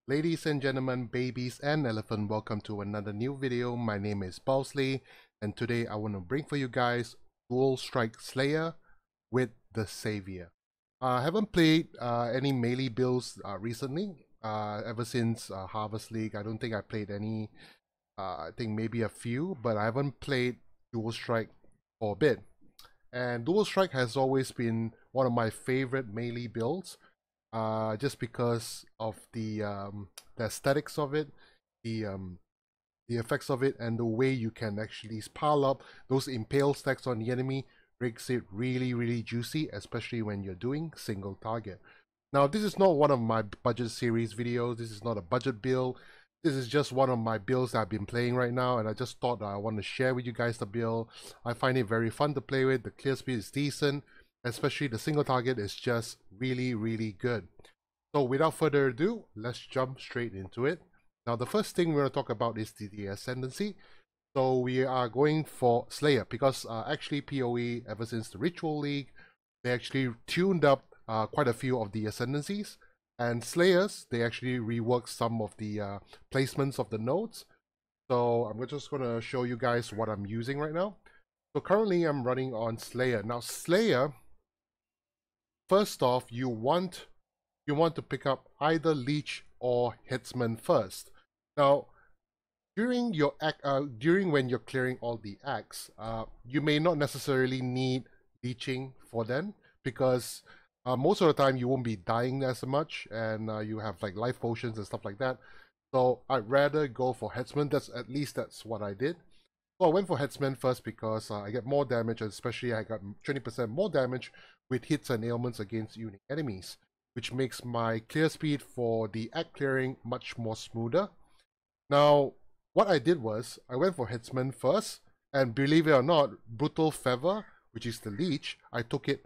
Ladies and gentlemen, babies and elephant, welcome to another new video. My name is Bowsley, and today I want to bring for you guys Dual Strike Slayer with the Saviour. I haven't played any melee builds recently, ever since Harvest League. I don't think I played any, I think maybe a few, but I haven't played Dual Strike for a bit. And Dual Strike has always been one of my favorite melee builds. Just because of the aesthetics of it, the effects of it, and the way you can actually pile up those impale stacks on the enemy makes it really juicy, especially when you're doing single target. Now, this is not one of my budget series videos. This is not a budget build. This is just one of my builds that I've been playing right now, and I just thought I want to share with you guys the build. I find it very fun to play with. The clear speed is decent. Especially the single target is just really good. So without further ado, let's jump straight into it. Now the first thing we're going to talk about is the Ascendancy. So we are going for Slayer because actually PoE, ever since the Ritual League, they actually tuned up quite a few of the Ascendancies. And Slayers, they actually reworked some of the placements of the nodes. So I'm just going to show you guys what I'm using right now. So currently I'm running on Slayer. Now Slayer, first off, you want to pick up either Leech or Headsman first. Now, during when you're clearing all the acts, you may not necessarily need leeching for them because most of the time you won't be dying as much, and you have like life potions and stuff like that. So I'd rather go for Headsman. That's what I did. So I went for Headsman first because I get more damage, and especially I got 20% more damage with hits and ailments against unique enemies, which makes my clear speed for the act clearing much more smoother. Now, what I did was, I went for Headsman first, and believe it or not, Brutal Feather, which is the Leech, I took it.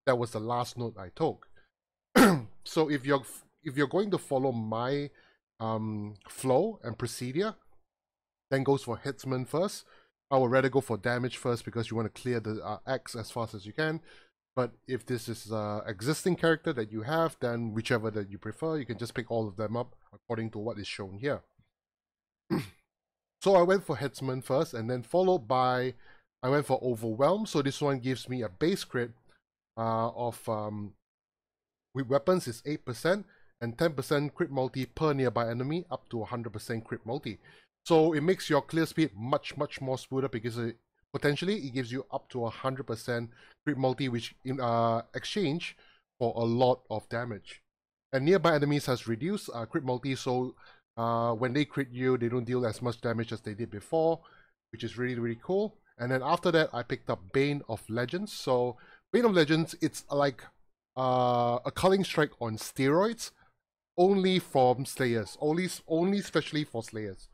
That was the last node I took. So if you're going to follow my flow and procedure, then goes for Headsman first. I would rather go for damage first because you want to clear the X as fast as you can. But if this is an existing character that you have, then whichever that you prefer, you can just pick all of them up according to what is shown here. So I went for Headsman first, and then followed by, I went for Overwhelm. So this one gives me a base crit with weapons is 8% and 10% crit multi per nearby enemy, up to 100% crit multi. So it makes your clear speed much more smoother because potentially it gives you up to 100% crit multi, which in exchange for a lot of damage. And nearby enemies has reduced crit multi, so when they crit you, they don't deal as much damage as they did before, which is really cool. And then after that, I picked up Bane of Legends. So Bane of Legends, it's like a Culling Strike on steroids, only from Slayers, only especially for Slayers.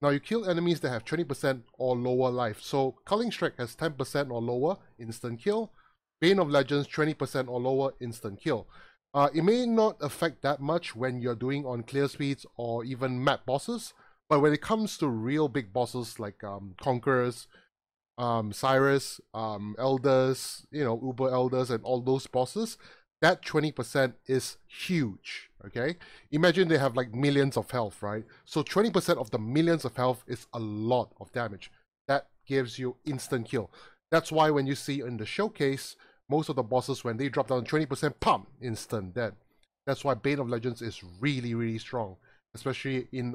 Now you kill enemies that have 20% or lower life. So Culling Strike has 10% or lower, instant kill. Bane of Legends, 20% or lower, instant kill. It may not affect that much when you're doing on clear speeds or even map bosses, but when it comes to real big bosses like Conquerors, Cyrus, Elders, Uber Elders and all those bosses, that 20% is huge, okay? Imagine they have like millions of health, right? So 20% of the millions of health is a lot of damage. That gives you instant kill. That's why when you see in the showcase, most of the bosses, when they drop down 20%, pump, instant dead. That's why Bane of Legends is really strong, especially in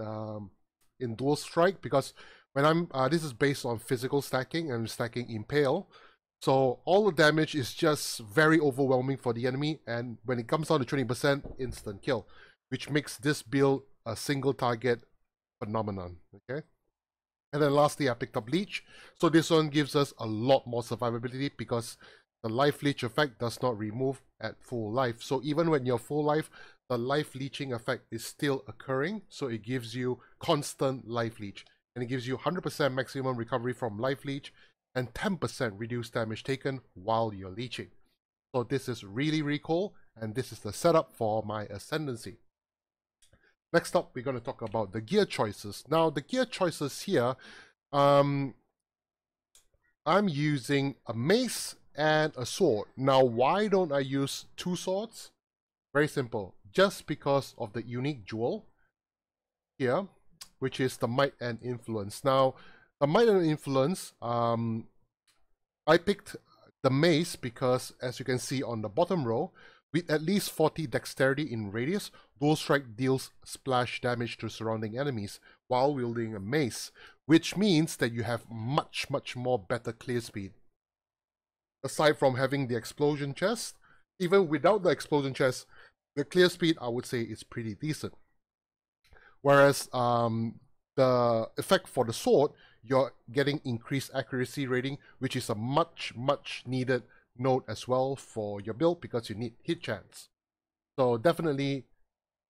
Dual Strike, because when I'm, this is based on physical stacking and stacking Impale. So all the damage is just very overwhelming for the enemy, and when it comes down to 20%, instant kill, which makes this build a single target phenomenon, okay? And then lastly, I picked up Leech. So this one gives us a lot more survivability because the life leech effect does not remove at full life. So even when you're full life, the life leeching effect is still occurring, so it gives you constant life leech, and it gives you 100% maximum recovery from life leech, and 10% reduced damage taken while you're leeching. So this is really cool, and this is the setup for my Ascendancy. Next up, we're going to talk about the gear choices. Now, the gear choices here, I'm using a mace and a sword. Now, why don't I use two swords? Very simple. Just because of the unique jewel. here, which is the Might and Influence. Now, the Might and Influence, I picked the Mace because, as you can see on the bottom row, with at least 40 dexterity in radius, Dual Strike deals splash damage to surrounding enemies while wielding a mace, which means that you have much more better clear speed. Aside from having the explosion chest, even without the explosion chest, the clear speed, I would say, is pretty decent. Whereas the effect for the sword, you're getting increased accuracy rating, which is a much needed node as well for your build because you need hit chance. So definitely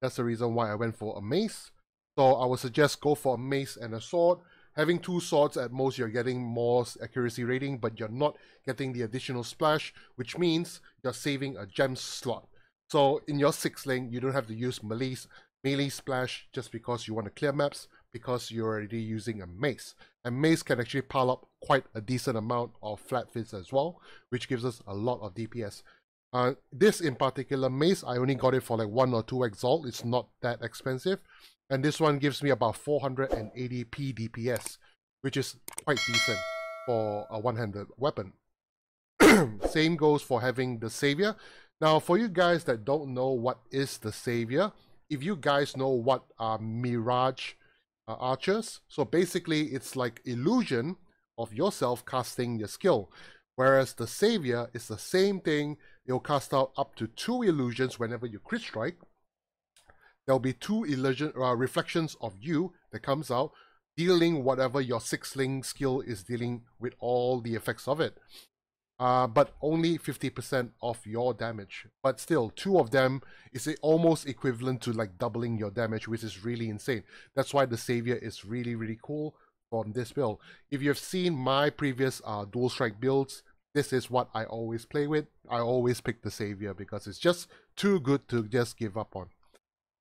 that's the reason why I went for a mace. So I would suggest go for a mace and a sword. Having two swords, at most you're getting more accuracy rating, but you're not getting the additional splash, which means you're saving a gem slot. So in your 6 lane, you don't have to use melee splash just because you want to clear maps, because you're already using a mace. And mace can actually pile up quite a decent amount of flat fits as well, which gives us a lot of DPS. This in particular mace, I only got it for like 1 or 2 Exalt. It's not that expensive. And this one gives me about 480p DPS, which is quite decent for a one-handed weapon. Same goes for having the Saviour. Now, for you guys that don't know what is the Saviour, if you guys know what are Mirage archers, so basically it's like illusion of yourself casting your skill, whereas the Saviour is the same thing. It'll cast out up to 2 illusions whenever you crit strike. There'll be 2 reflections of you that comes out, dealing whatever your 6-ling skill is dealing with all the effects of it. But only 50% of your damage. But still, 2 of them is almost equivalent to like doubling your damage, which is really insane. That's why the Saviour is really cool from this build. If you've seen my previous dual strike builds, this is what I always play with. I always pick the Saviour because it's just too good to just give up on.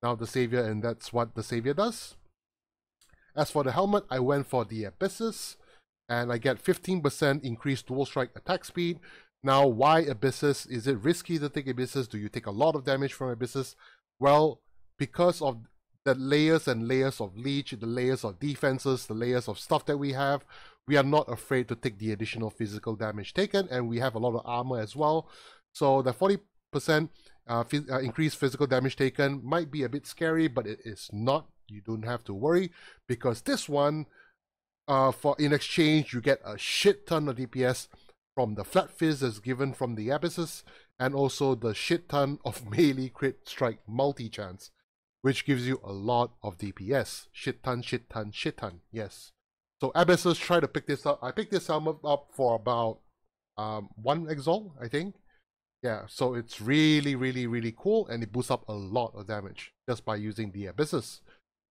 Now the Saviour, and that's what the Saviour does. As for the helmet, I went for the Abysses, and I get 15% increased dual strike attack speed. Now, why Abysses? Is it risky to take Abysses? Do you take a lot of damage from Abysses? Well, because of the layers and layers of leech, the layers of defenses, the layers of stuff that we have, we are not afraid to take the additional physical damage taken, and we have a lot of armor as well. So the 40% increased physical damage taken might be a bit scary, but it is not. You don't have to worry, because this one, in exchange, you get a shit ton of DPS from the Flat Fizz that's given from the Abysses, and also the shit ton of melee crit strike multi-chance, which gives you a lot of DPS. Shit ton, yes. So Abysses, try to pick this up. I picked this helmet up for about 1 Exalt, I think. Yeah, so it's really cool, and it boosts up a lot of damage just by using the Abysses.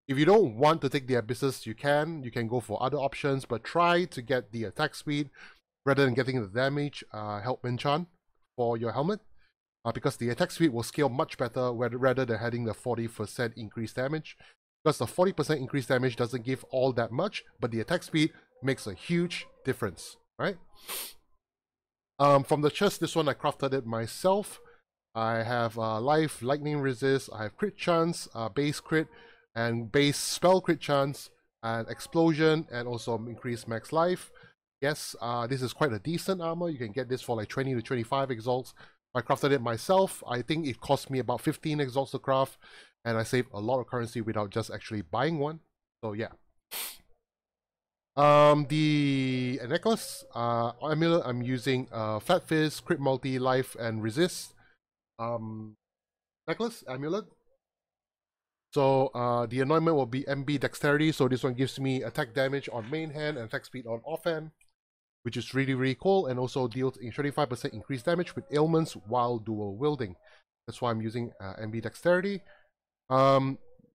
If you don't want to take the Abysses, you can go for other options, but try to get the attack speed rather than getting the damage help enchant for your helmet, because the attack speed will scale much better rather than having the 40% increased damage, because the 40% increased damage doesn't give all that much, but the attack speed makes a huge difference, right? From the chest, this one I crafted it myself. I have life, lightning resist, I have crit chance, base crit, and base spell crit chance, and explosion, and also increased max life. Yes, this is quite a decent armor. You can get this for like 20 to 25 exalts. I crafted it myself. I think it cost me about 15 exalts to craft, and I saved a lot of currency without just actually buying one. So yeah. The necklace, amulet, I'm using Fat Fizz, Crit Multi, Life, and Resist. Necklace, amulet. So the anointment will be MB Dexterity, so this one gives me attack damage on main hand and attack speed on offhand, which is really cool, and also deals 35% increased damage with ailments while dual wielding. That's why I'm using MB Dexterity.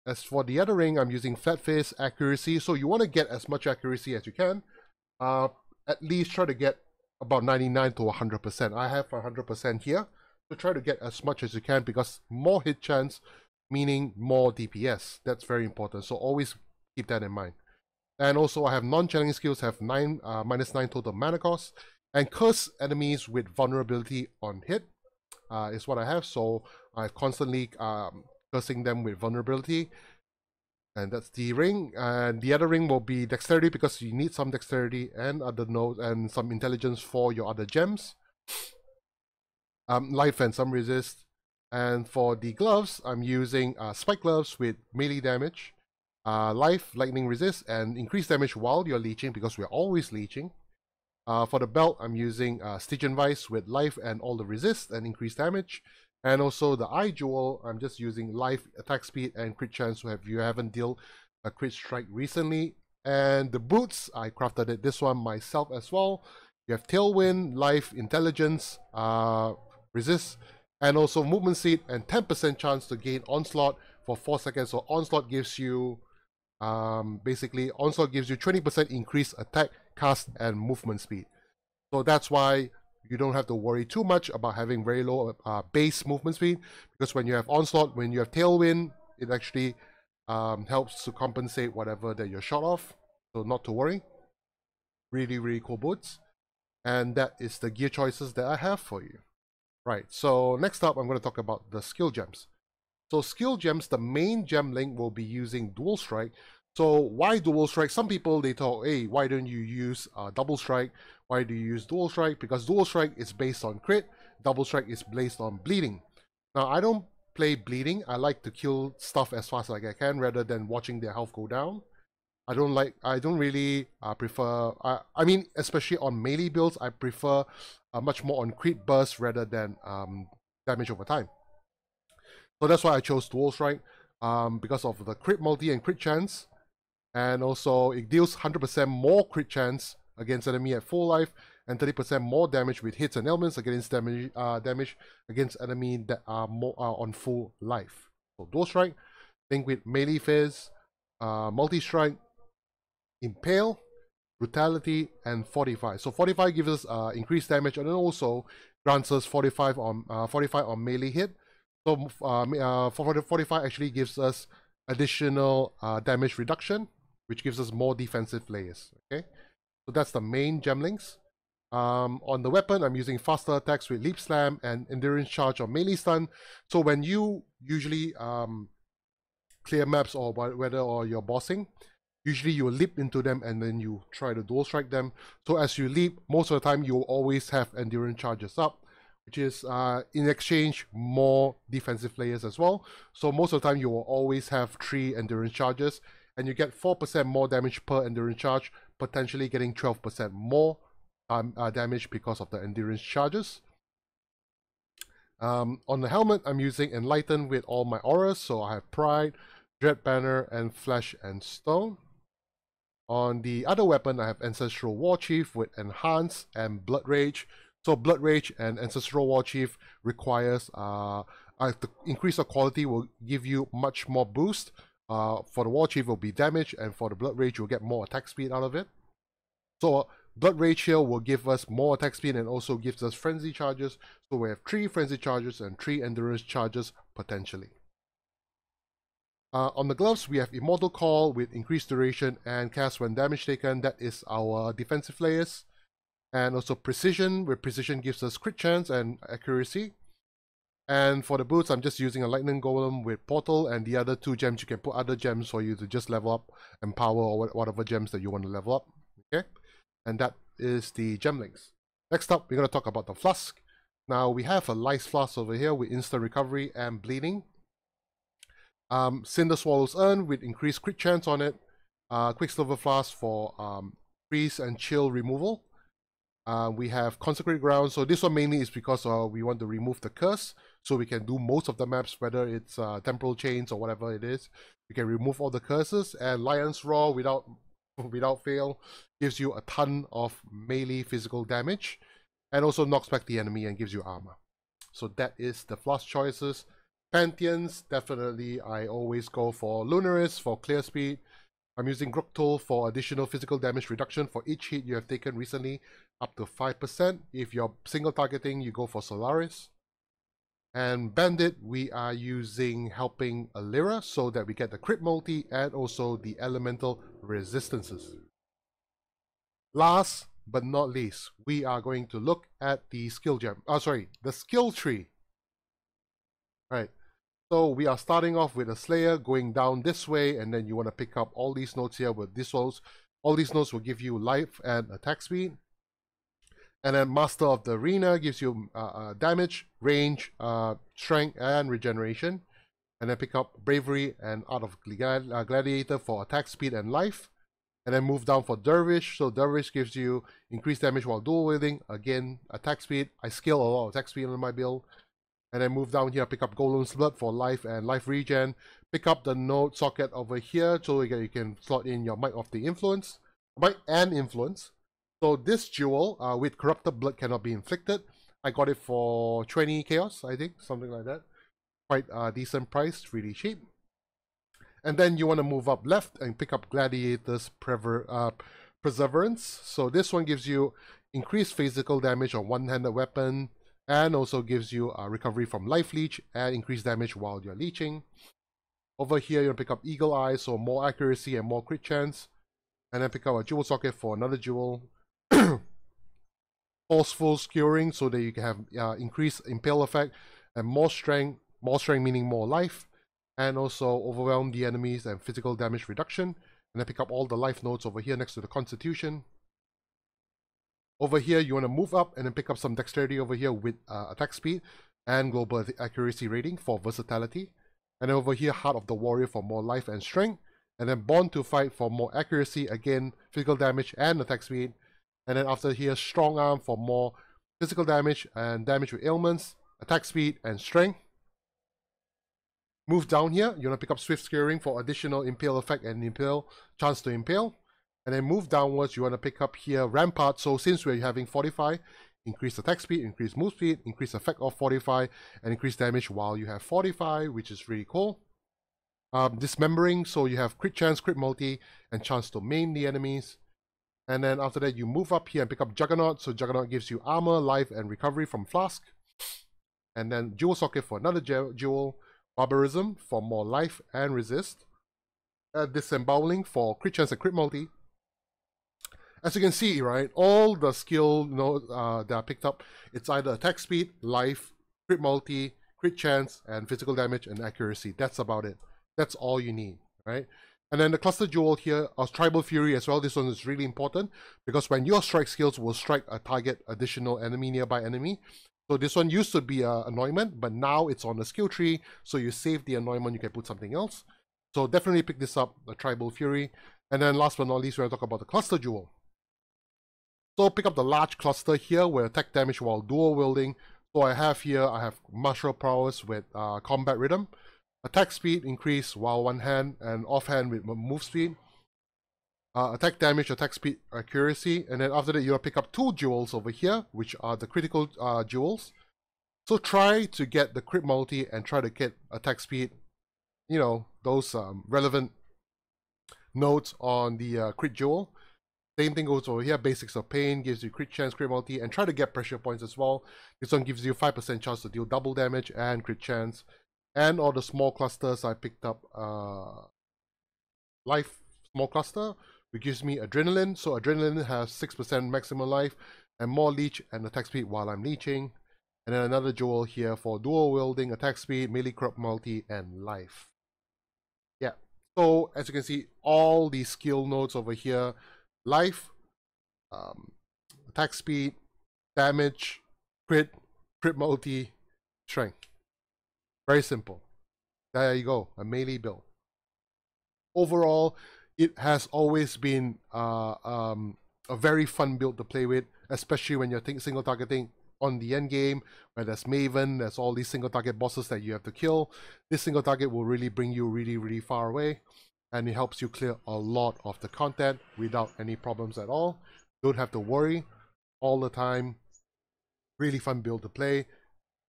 As for the other ring, I'm using Flat Fizz, Accuracy, so you want to get as much accuracy as you can. At least try to get about 99 to 100%. I have 100% here, so try to get as much as you can, because more hit chance meaning more DPS. That's very important, so always keep that in mind. And also I have non-challenging skills, have -9 total mana cost, and curse enemies with vulnerability on hit is what I have, so I'm constantly cursing them with vulnerability. And that's the ring. And the other ring will be dexterity, because you need some dexterity and other nodes and some intelligence for your other gems. Life and some resist. And for the gloves, I'm using spike gloves with melee damage, life, lightning resist, and increased damage while you're leeching, because we're always leeching. For the belt, I'm using Stygian Vice with life and all the resist and increased damage. And also the eye jewel, I'm just using life, attack speed, and crit chance if you haven't dealt a crit strike recently. And the boots, I crafted this one myself as well. You have tailwind, life, intelligence, resist, and also movement speed, and 10% chance to gain onslaught for 4 seconds. So onslaught gives you basically onslaught gives you 20% increased attack, cast, and movement speed. So that's why you don't have to worry too much about having very low base movement speed, because when you have onslaught, when you have tailwind, it actually helps to compensate whatever that you're short of. So not to worry. Really, really cool boots. And that is the gear choices that I have for you. Right, so next up I'm going to talk about the skill gems. So skill gems, the main gem link will be using dual strike. So why dual strike? Some people, they thought, hey, why don't you use double strike? Why do you use dual strike? Because dual strike is based on crit, double strike is based on bleeding. Now I don't play bleeding. I like to kill stuff as fast as I can rather than watching their health go down. I don't really prefer, I mean, especially on melee builds, I prefer much more on crit burst rather than damage over time. So that's why I chose dual strike, because of the crit multi and crit chance. And also it deals 100% more crit chance against enemy at full life, and 30% more damage with hits and ailments against damage against enemy that are on full life. So dual strike, link with melee phase, multi-strike, impale, brutality, and fortify. So fortify gives us increased damage, and then also grants us 45 on melee hit. So for 45 actually gives us additional damage reduction, which gives us more defensive layers. Okay, so that's the main gem links. On the weapon, I'm using faster attacks with leap slam and endurance charge or melee stun. So when you usually clear maps or whether or you're bossing, usually you will leap into them and then you try to dual strike them. So as you leap, most of the time you will always have endurance charges up, which is in exchange more defensive layers as well. So most of the time you will always have 3 endurance charges, and you get 4% more damage per endurance charge, potentially getting 12% more damage because of the endurance charges. On the helmet, I'm using Enlighten with all my auras, so I have Pride, Dread Banner, and Flesh and Stone. On the other weapon, I have Ancestral War Chief with Enhance and Blood Rage. So Blood Rage and Ancestral War Chief requires the increase of quality will give you much more boost. For the War Chief will be damage, and for the Blood Rage you'll get more attack speed out of it. So Blood Rage here will give us more attack speed and also gives us Frenzy charges. So we have 3 Frenzy charges and 3 Endurance charges potentially. On the gloves, we have Immortal Call with increased duration and cast when damage taken. That is our defensive layers. And also Precision, where Precision gives us crit chance and accuracy. And for the boots, I'm just using a Lightning Golem with Portal, and the other 2 gems, you can put other gems for you to just level up and power or whatever gems that you want to level up. Okay, and that is the gem links. Next up, we're going to talk about the Flask. Now, we have a Lice Flask over here with instant recovery and bleeding. Cinder Swallow's Urn with increased crit chance on it. Quicksilver Flask for freeze and chill removal. We have Consecrated Ground. So this one mainly is because we want to remove the curse, so we can do most of the maps, whether it's Temporal Chains or whatever it is. We can remove all the curses. And Lion's Roar without fail gives you a ton of melee physical damage, and also knocks back the enemy and gives you armor. So that is the Flask choices. Pantheons, definitely I always go for Lunaris for clear speed. I'm using Groktul for additional physical damage reduction for each hit you have taken recently, up to 5%. If you're single targeting, you go for Solaris. And Bandit, we are using Helping Alira so that we get the crit multi and also the elemental resistances. Last but not least, we are going to look at the skill gem. The skill tree. Right. So we are starting off with a Slayer going down this way, and then you want to pick up all these notes here with this notes. All these notes will give you life and attack speed. And then Master of the Arena gives you damage, range, strength, and regeneration. And then pick up Bravery and Art of Gladiator for attack speed and life. And then move down for Dervish. So Dervish gives you increased damage while dual wielding. Again, attack speed. I scale a lot of attack speed on my build. And then move down here, pick up Golem's Blood for life and life regen. Pick up the node socket over here so you can slot in your Might of the Influence. Might and Influence. So this jewel with Corrupted Blood cannot be inflicted. I got it for 20 chaos, I think, something like that. Quite a decent price, really cheap. And then you want to move up left and pick up Gladiator's Perseverance. So this one gives you increased physical damage on one-handed weapon, and also gives you a recovery from life leech and increased damage while you're leeching. Over here, you'll pick up Eagle Eye, so more accuracy and more crit chance. And then pick up a jewel socket for another jewel. Forceful Skewering, so that you can have increased impale effect and more strength meaning more life. And also overwhelm the enemies and physical damage reduction. And then pick up all the life nodes over here next to the Constitution. Over here, you want to move up and then pick up some dexterity over here with attack speed and global accuracy rating for versatility. And then over here, Heart of the Warrior for more life and strength. And then Born to Fight for more accuracy, again, physical damage and attack speed. And then after here, Strong Arm for more physical damage and damage with ailments, attack speed, and strength. Move down here, you want to pick up Swift Skewering for additional impale effect and impale, chance to impale. And then move downwards, you want to pick up here Rampart. So since we're having Fortify, increase attack speed, increase move speed, increase effect of Fortify, and increase damage while you have Fortify, which is really cool. Dismembering, so you have crit chance, crit multi, and chance to maim the enemies. And then after that, you move up here and pick up Juggernaut. So Juggernaut gives you armor, life, and recovery from Flask. And then Jewel Socket for another jewel. Barbarism for more life and resist. Disemboweling for crit chance and crit multi. As you can see, right, all the skill nodes that are picked up, it's either attack speed, life, crit multi, crit chance, and physical damage and accuracy. That's about it. That's all you need, right? And then the cluster jewel here, Tribal Fury as well. This one is really important because when your strike skills will strike a target additional enemy, nearby enemy. So this one used to be an anointment, but now it's on the skill tree. So you save the anointment, you can put something else. So definitely pick this up, the Tribal Fury. And then last but not least, we're going to talk about the cluster jewel. So pick up the large cluster here with attack damage while dual wielding. So I have martial prowess with combat rhythm. Attack speed increase while one hand and offhand with move speed. Attack damage, attack speed, accuracy. And then after that, you'll pick up two jewels over here, which are the critical jewels. So try to get the crit multi and try to get attack speed. You know, those relevant nodes on the crit jewel. Same thing goes over here. Basics of Pain gives you crit chance, crit multi, and try to get pressure points as well. This one gives you 5% chance to deal double damage and crit chance. And all the small clusters, I picked up life small cluster, which gives me adrenaline. So adrenaline has 6% maximum life and more leech and attack speed while I'm leeching. And then another jewel here for dual wielding, attack speed, melee crop multi, and life. Yeah. So as you can see, all these skill nodes over here. Life, attack speed, damage, crit multi, strength. Very simple. There you go, a melee build. Overall, it has always been a very fun build to play with, especially when you're single targeting on the end game, where there's Maven, there's all these single target bosses that you have to kill. This single target will really bring you really far away. And it helps you clear a lot of the content without any problems at all. Don't have to worry all the time. Really fun build to play.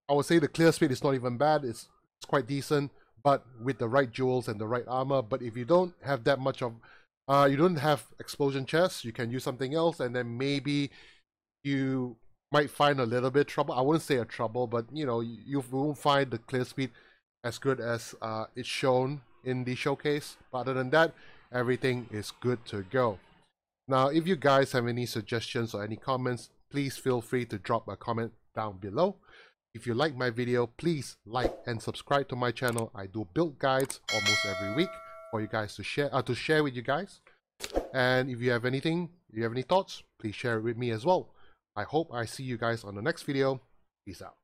I would say the clear speed is not even bad. It's quite decent, but with the right jewels and the right armor. But if you don't have that much of, you don't have explosion chests, you can use something else, and then maybe you might find a little bit trouble. I wouldn't say a trouble, but you know, you won't find the clear speed as good as it's shown in the showcase. But other than that, everything is good to go. Now, if you guys have any suggestions or any comments, please feel free to drop a comment down below. If you like my video, please like and subscribe to my channel. I do build guides almost every week for you guys to share with you guys. And if you have any thoughts, please share it with me as well. I hope I see you guys on the next video. Peace out.